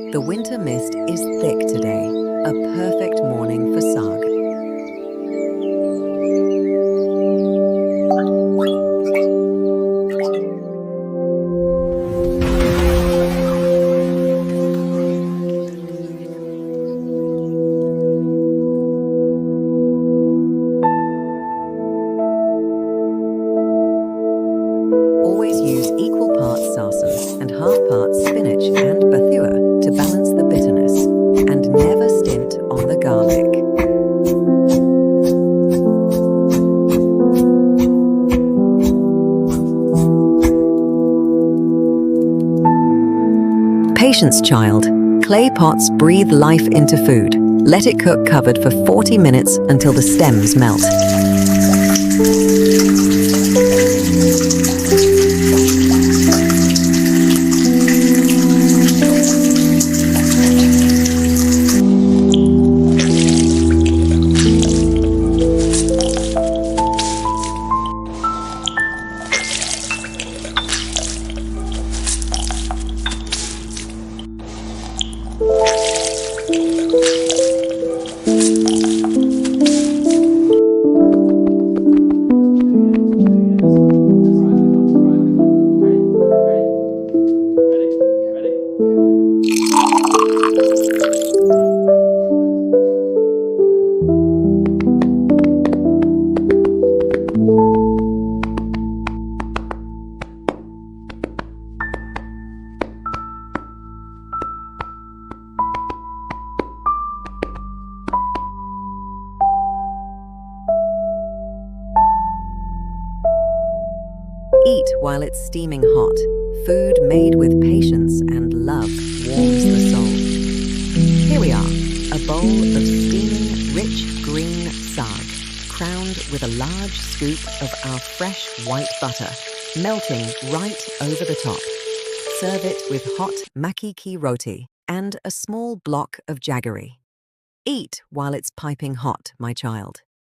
The winter mist is thick today, a perfect morning for saag. Always use equal parts sarson and half parts spinach and bathua to balance the bitterness, and never stint on the garlic. Patience, child. Clay pots breathe life into food. Let it cook covered for 40 minutes until the stems melt. Eat while it's steaming hot. Food made with patience and love warms the soul. Here we are, a bowl of steaming, rich green saag, crowned with a large scoop of our fresh white butter, melting right over the top. Serve it with hot Makki Ki Roti and a small block of jaggery. Eat while it's piping hot, my child.